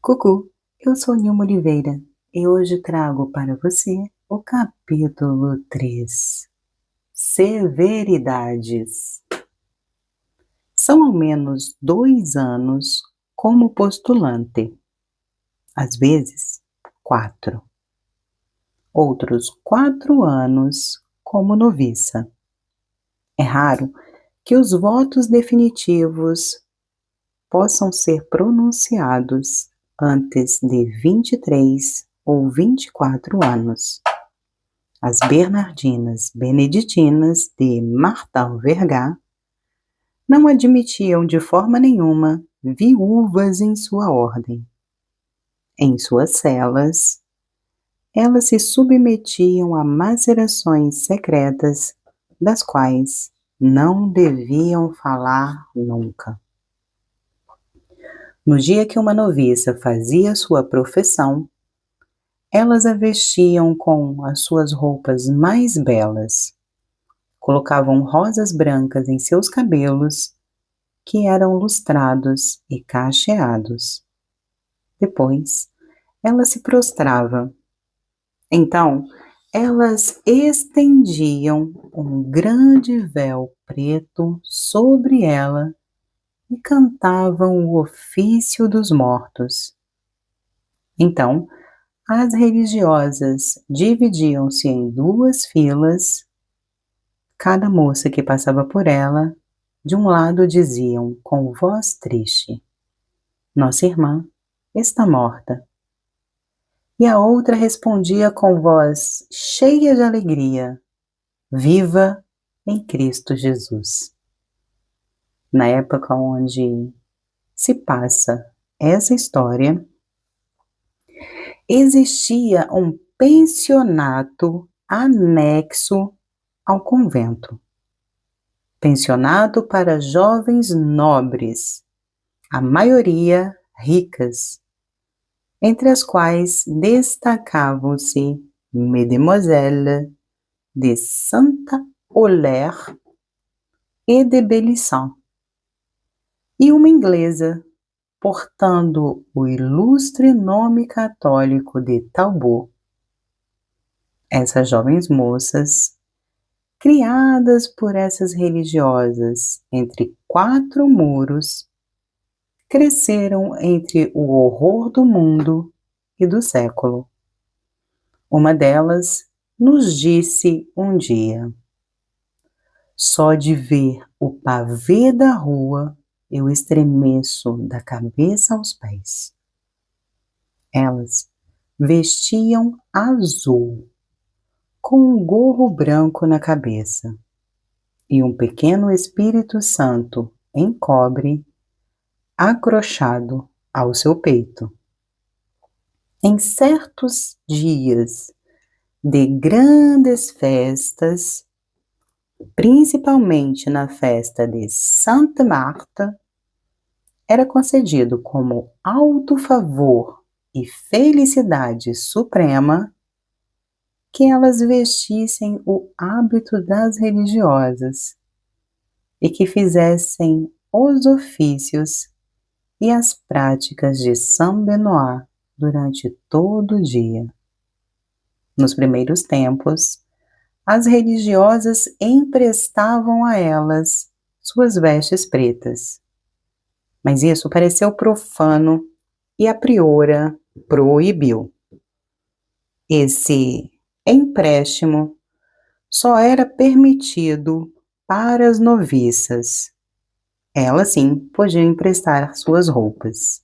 Cucu, eu sou Nilma Oliveira e hoje trago para você o capítulo 3. Severidades. São ao menos 2 anos como postulante, às vezes 4. Outros 4 anos como noviça. É raro que os votos definitivos possam ser pronunciados antes de 23 ou 24 anos. As Bernardinas Beneditinas de Martin-Vergat não admitiam de forma nenhuma viúvas em sua ordem. Em suas celas, elas se submetiam a macerações secretas das quais não deviam falar nunca. No dia que uma noviça fazia sua profissão, elas a vestiam com as suas roupas mais belas, colocavam rosas brancas em seus cabelos, que eram lustrados e cacheados. Depois, ela se prostrava. Então, elas estendiam um grande véu preto sobre ela e cantavam o ofício dos mortos. Então, as religiosas dividiam-se em 2 filas. Cada moça que passava por ela, de um lado diziam com voz triste: "Nossa irmã está morta." E a outra respondia com voz cheia de alegria: "Viva em Cristo Jesus." Na época onde se passa essa história, existia um pensionato anexo ao convento. Pensionato para jovens nobres, a maioria ricas, entre as quais destacavam-se Mesdemoiselles de Saint-Aulaire e de Bellisson, e uma inglesa, portando o ilustre nome católico de Talbot. Essas jovens moças, criadas por essas religiosas entre 4 muros, cresceram entre o horror do mundo e do século. Uma delas nos disse um dia: "Só de ver o pavê da rua eu estremeço da cabeça aos pés." Elas vestiam azul, com um gorro branco na cabeça e um pequeno Espírito Santo em cobre acrochado ao seu peito. Em certos dias de grandes festas, principalmente na festa de Sainte Marthe, era concedido como alto favor e felicidade suprema que elas vestissem o hábito das religiosas e que fizessem os ofícios e as práticas de São Benoît durante todo o dia. Nos primeiros tempos, as religiosas emprestavam a elas suas vestes pretas, mas isso pareceu profano e a priora proibiu. Esse empréstimo só era permitido para as noviças. Elas sim podiam emprestar suas roupas.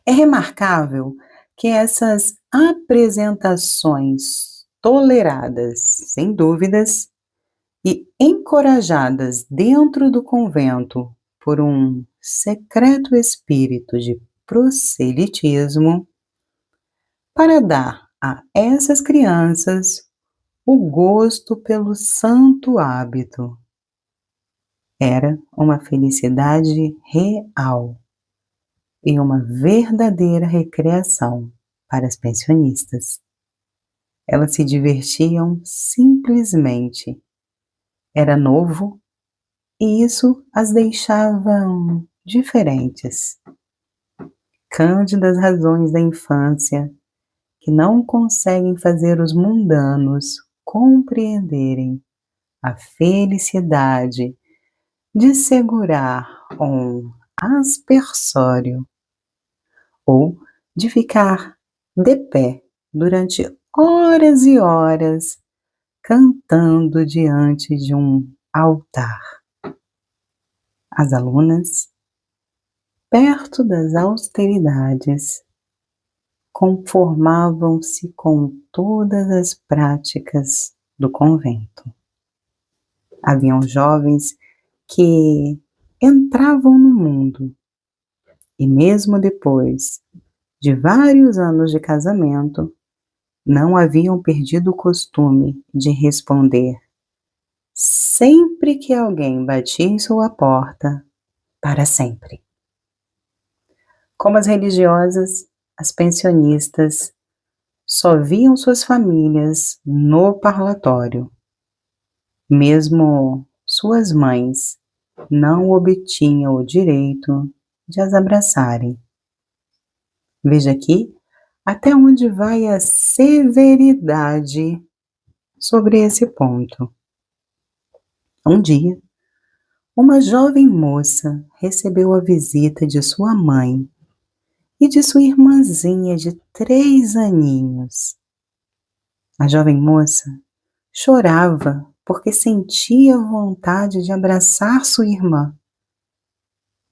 É remarcável que essas apresentações toleradas, sem dúvidas, e encorajadas dentro do convento por um secreto espírito de proselitismo, para dar a essas crianças o gosto pelo santo hábito. Era uma felicidade real e uma verdadeira recreação para as pensionistas. Elas se divertiam simplesmente. Era novo e isso as deixava diferentes. cândidas razões da infância que não conseguem fazer os mundanos compreenderem a felicidade de segurar um aspersório ou de ficar de pé durante horas e horas cantando diante de um altar. As alunas, perto das austeridades, conformavam-se com todas as práticas do convento. Haviam jovens que entravam no mundo e mesmo depois de vários anos de casamento, não haviam perdido o costume de responder sempre que alguém batia em sua porta, para sempre. Como as religiosas, as pensionistas só viam suas famílias no parlatório. Mesmo suas mães não obtinham o direito de as abraçarem. Veja aqui até onde vai a severidade sobre esse ponto. Um dia, uma jovem moça recebeu a visita de sua mãe e de sua irmãzinha de 3 aninhos. A jovem moça chorava porque sentia vontade de abraçar sua irmã,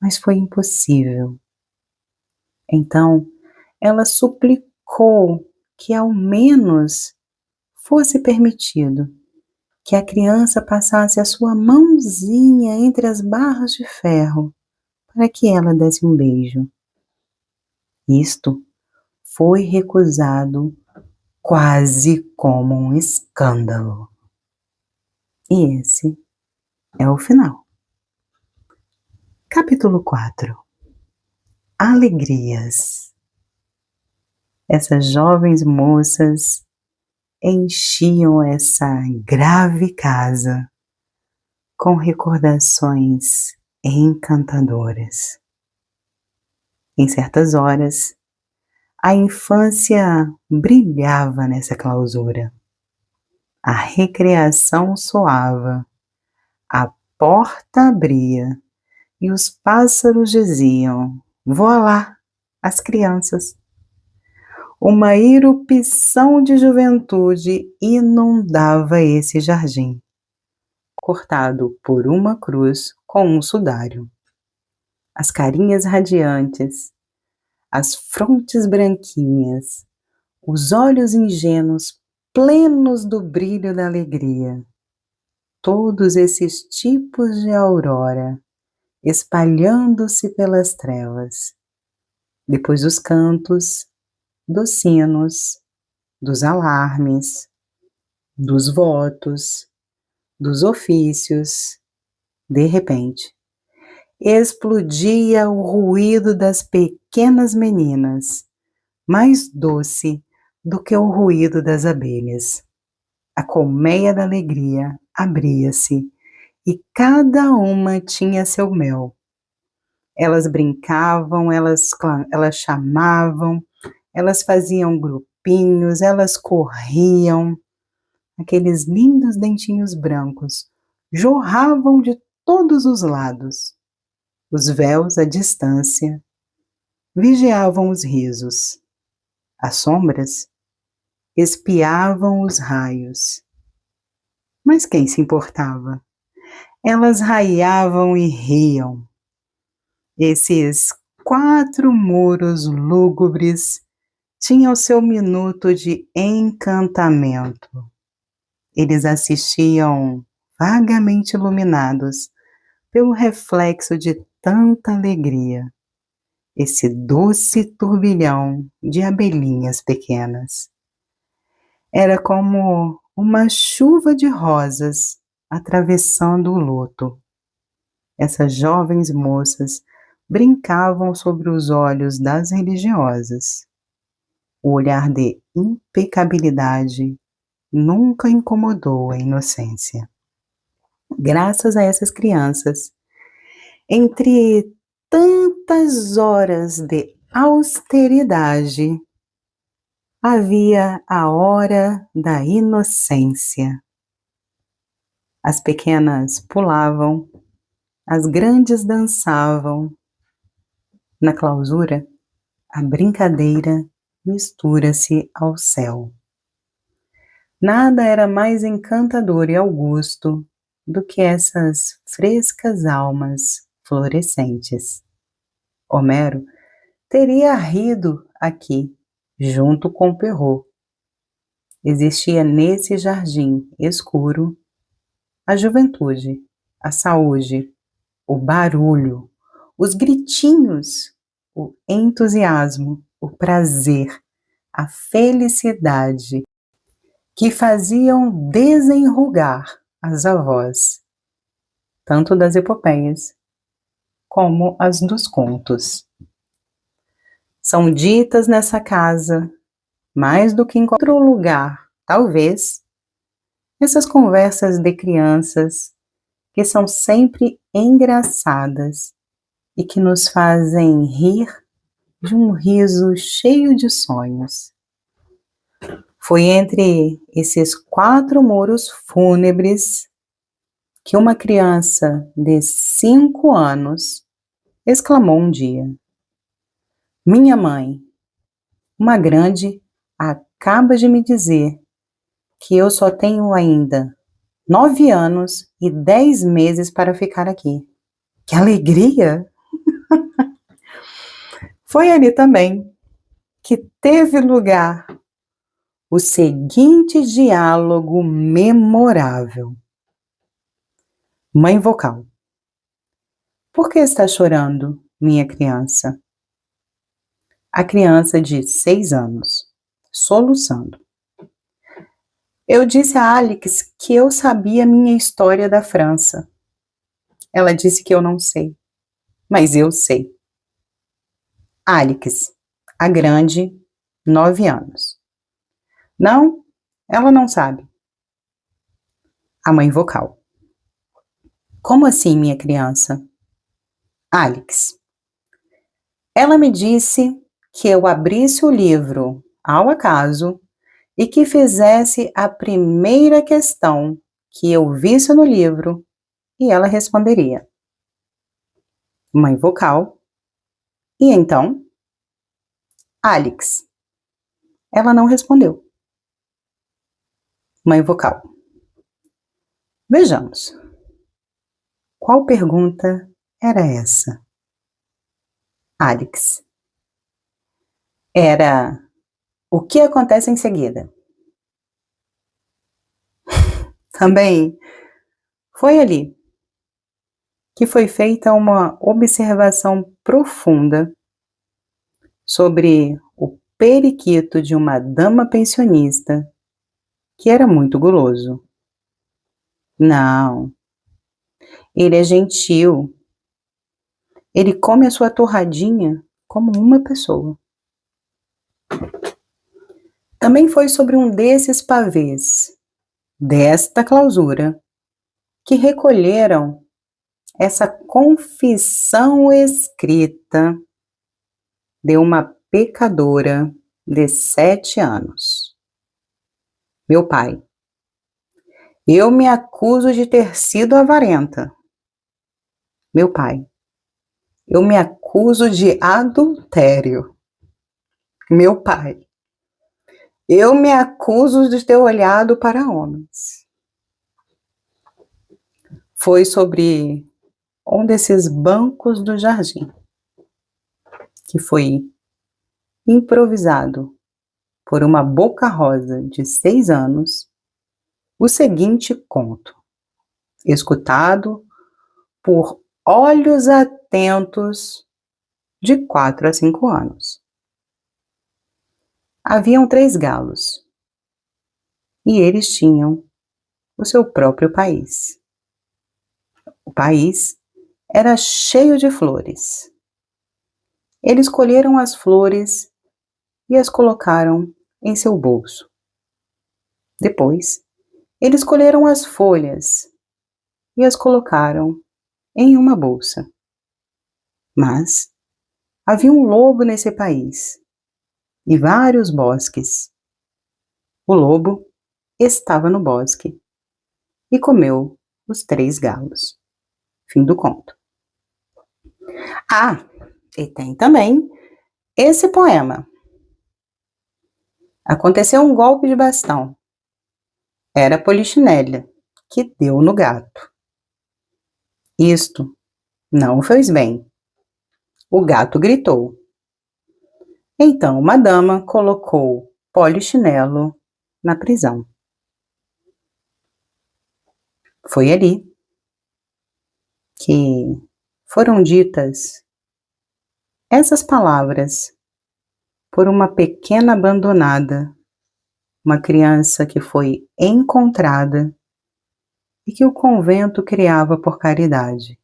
mas foi impossível. Então, ela suplicou que ao menos fosse permitido que a criança passasse a sua mãozinha entre as barras de ferro para que ela desse um beijo. Isto foi recusado quase como um escândalo. E esse é o final. Capítulo 4. Alegrias. Essas jovens moças enchiam essa grave casa com recordações encantadoras. Em certas horas, a infância brilhava nessa clausura. A recreação soava, a porta abria e os pássaros diziam: "Voilá, as crianças". Uma erupção de juventude inundava esse jardim, cortado por uma cruz com um sudário. As carinhas radiantes, as frontes branquinhas, os olhos ingênuos plenos do brilho da alegria. Todos esses tipos de aurora espalhando-se pelas trevas. Depois dos cantos, dos sinos, dos alarmes, dos votos, dos ofícios, de repente, explodia o ruído das pequenas meninas, mais doce do que o ruído das abelhas. A colmeia da alegria abria-se e cada uma tinha seu mel. Elas brincavam, elas chamavam, elas faziam grupinhos, elas corriam. Aqueles lindos dentinhos brancos jorravam de todos os lados. Os véus à distância vigiavam os risos. As sombras espiavam os raios. Mas quem se importava? Elas raiavam e riam. Esses 4 muros lúgubres tinham seu minuto de encantamento. Eles assistiam vagamente iluminados pelo reflexo de tanta alegria, esse doce turbilhão de abelhinhas pequenas. Era como uma chuva de rosas atravessando o loto. Essas jovens moças brincavam sobre os olhos das religiosas. O olhar de impecabilidade nunca incomodou a inocência. Graças a essas crianças, entre tantas horas de austeridade. Havia a hora da inocência. As pequenas pulavam, as grandes dançavam. Na clausura, a brincadeira mistura-se ao céu. Nada era mais encantador e augusto do que essas frescas almas florescentes. Homero teria rido aqui, junto com Perrault. Existia nesse jardim escuro a juventude, a saúde, o barulho, os gritinhos, o entusiasmo, o prazer, a felicidade que faziam desenrugar as avós, tanto das epopeias como as dos contos. São ditas nessa casa, mais do que em qualquer outro lugar, talvez, essas conversas de crianças que são sempre engraçadas e que nos fazem rir de um riso cheio de sonhos. Foi entre esses 4 muros fúnebres que uma criança de 5 anos exclamou um dia: "Minha mãe, uma grande acaba de me dizer que eu só tenho ainda 9 anos e 10 meses para ficar aqui. Que alegria!" Foi ali também que teve lugar o seguinte diálogo memorável. Mãe vocal: "Por que está chorando, minha criança?" A criança de 6 anos, soluçando: "Eu disse a Alix que eu sabia minha história da França. Ela disse que eu não sei, mas eu sei." Alix, a grande, 9 anos: "Não, ela não sabe." A mãe vocal: "Como assim, minha criança?" Alix: "Ela me disse que eu abrisse o livro ao acaso e que fizesse a primeira questão que eu visse no livro e ela responderia." Mãe vocal: "E então?" Alix: "Ela não respondeu." Mãe vocal: "Vejamos. Qual pergunta era essa?" Alix: "Era o que acontece em seguida." Também foi ali que foi feita uma observação profunda sobre o periquito de uma dama pensionista que era muito guloso. Não, ele é gentil. Ele come a sua torradinha como uma pessoa. Também foi sobre um desses pavês, desta clausura, que recolheram essa confissão escrita de uma pecadora de 7 anos. Meu pai: "Eu me acuso de ter sido avarenta." Meu pai: "Eu me acuso de adultério." Meu pai: "Eu me acuso de ter olhado para homens." Foi sobre um desses bancos do jardim que foi improvisado por uma boca rosa de 6 anos o seguinte conto, escutado por olhos atentos de 4 a 5 anos. Haviam 3 galos e eles tinham o seu próprio país. O país era cheio de flores. Eles colheram as flores e as colocaram em seu bolso. Depois, eles colheram as folhas e as colocaram em uma bolsa. Mas Havia um lobo nesse país e vários bosques. O lobo estava no bosque e comeu os 3 galos. Fim do conto. Ah, e tem também esse poema. Aconteceu um golpe de bastão. Era Polichinela que deu no gato. Isto não fez bem. O gato gritou. Então uma dama colocou Polichinelo na prisão. Foi ali que foram ditas essas palavras por uma pequena abandonada, uma criança que foi encontrada e que o convento criava por caridade.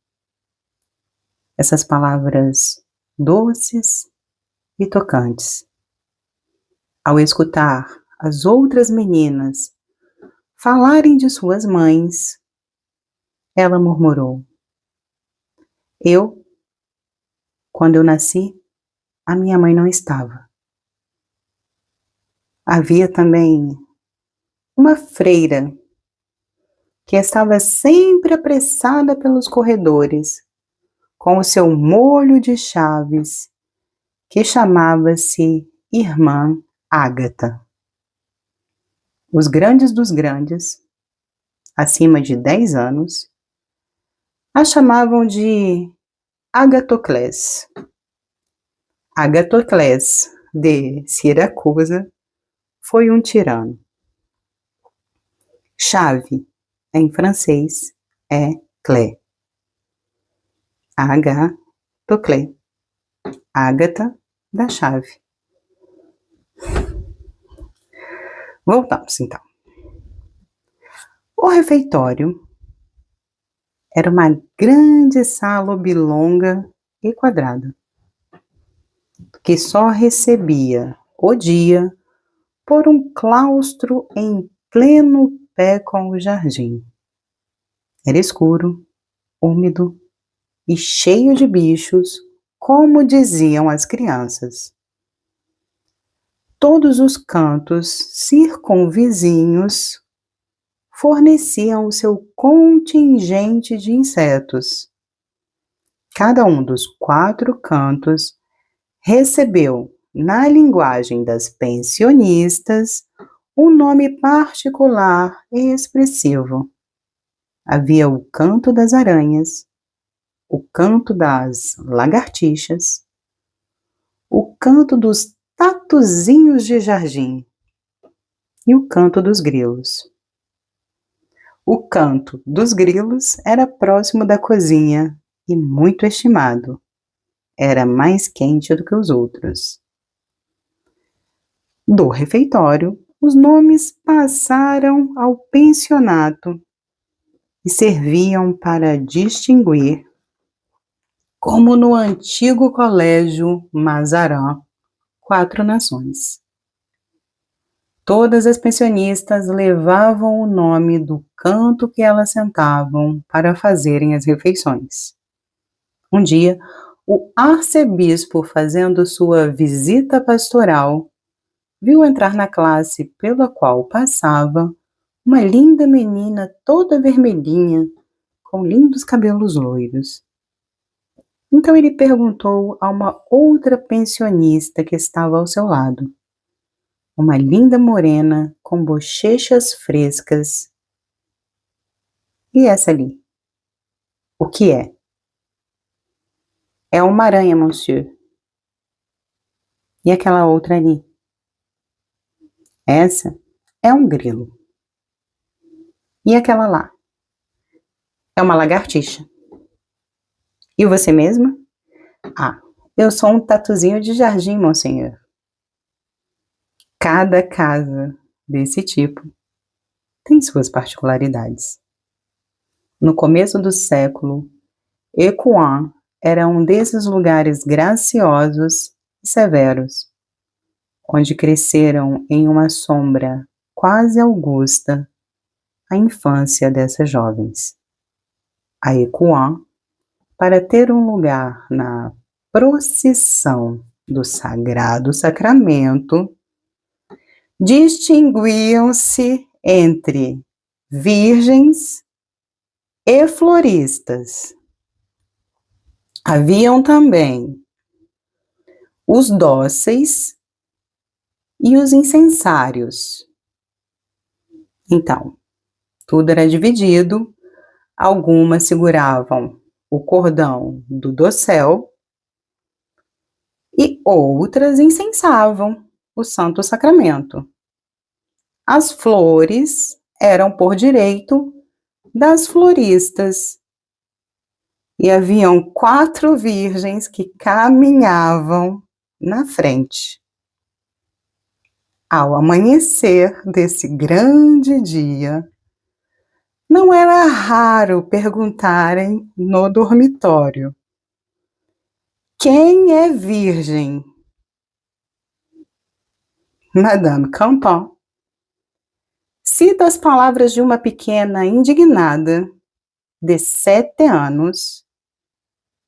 Essas palavras doces e tocantes. Ao escutar as outras meninas falarem de suas mães, ela murmurou: quando eu nasci, a minha mãe não estava. Havia também uma freira que estava sempre apressada pelos corredores, com o seu molho de chaves, que chamava-se Irmã Ágata. Os grandes dos grandes, acima de 10 anos, a chamavam de Agatoclés. Agatoclés de Siracusa foi um tirano. Chave, em francês, é clé. Agatoclé. Ágata da chave. Voltamos, então. O refeitório era uma grande sala oblonga e quadrada, que só recebia o dia por um claustro em pleno pé com o jardim. Era escuro, úmido e cheio de bichos, como diziam as crianças. Todos os cantos circunvizinhos forneciam o seu contingente de insetos. Cada um dos 4 cantos recebeu, na linguagem das pensionistas, um nome particular e expressivo. Havia o canto das aranhas, o canto das lagartixas, o canto dos tatuzinhos de jardim e o canto dos grilos. O canto dos grilos era próximo da cozinha e muito estimado. Era mais quente do que os outros. Do refeitório, os nomes passaram ao pensionato e serviam para distinguir, como no antigo colégio Mazarã, 4 nações. Todas as pensionistas levavam o nome do canto que elas sentavam para fazerem as refeições. Um dia, o arcebispo, fazendo sua visita pastoral, viu entrar na classe pela qual passava uma linda menina toda vermelhinha, com lindos cabelos loiros. Então ele perguntou a uma outra pensionista que estava ao seu lado, uma linda morena com bochechas frescas: e essa ali? O que é? É uma aranha, monsieur. E aquela outra ali? Essa é um grilo. E aquela lá? É uma lagartixa. E você mesma? Ah, eu sou um tatuzinho de jardim, monsenhor. Cada casa desse tipo tem suas particularidades. No começo do século, Écouen era um desses lugares graciosos e severos, onde cresceram em uma sombra quase augusta a infância dessas jovens. A Écouen, para ter um lugar na procissão do Sagrado Sacramento, distinguiam-se entre virgens e floristas. Haviam também os dóceis e os incensários. Então, tudo era dividido, algumas seguravam o cordão do dossel e outras incensavam o Santo Sacramento. As flores eram por direito das floristas e haviam 4 virgens que caminhavam na frente. Ao amanhecer desse grande dia, não era raro perguntarem no dormitório: quem é virgem? Madame Campan cita as palavras de uma pequena indignada de 7 anos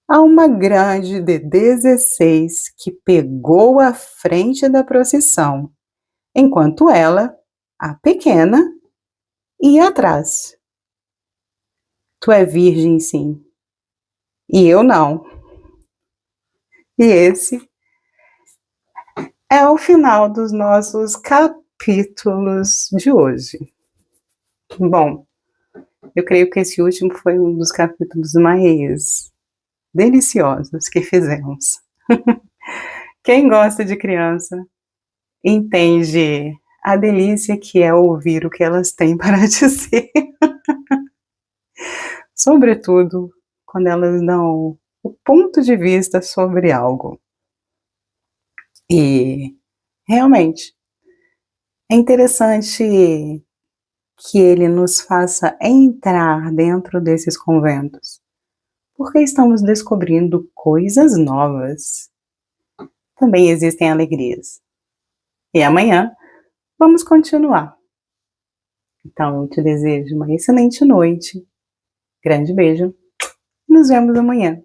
a uma grande de 16 que pegou a frente da procissão, enquanto ela, a pequena, ia atrás. Tu é virgem, sim, e eu não. E esse é o final dos nossos capítulos de hoje. Bom, eu creio que esse último foi um dos capítulos mais deliciosos que fizemos. Quem gosta de criança entende a delícia que é ouvir o que elas têm para dizer. Sobretudo quando elas dão o ponto de vista sobre algo. E realmente é interessante que ele nos faça entrar dentro desses conventos, porque estamos descobrindo coisas novas. Também existem alegrias. E amanhã vamos continuar. Então, eu te desejo uma excelente noite. Grande beijo. Nos vemos amanhã.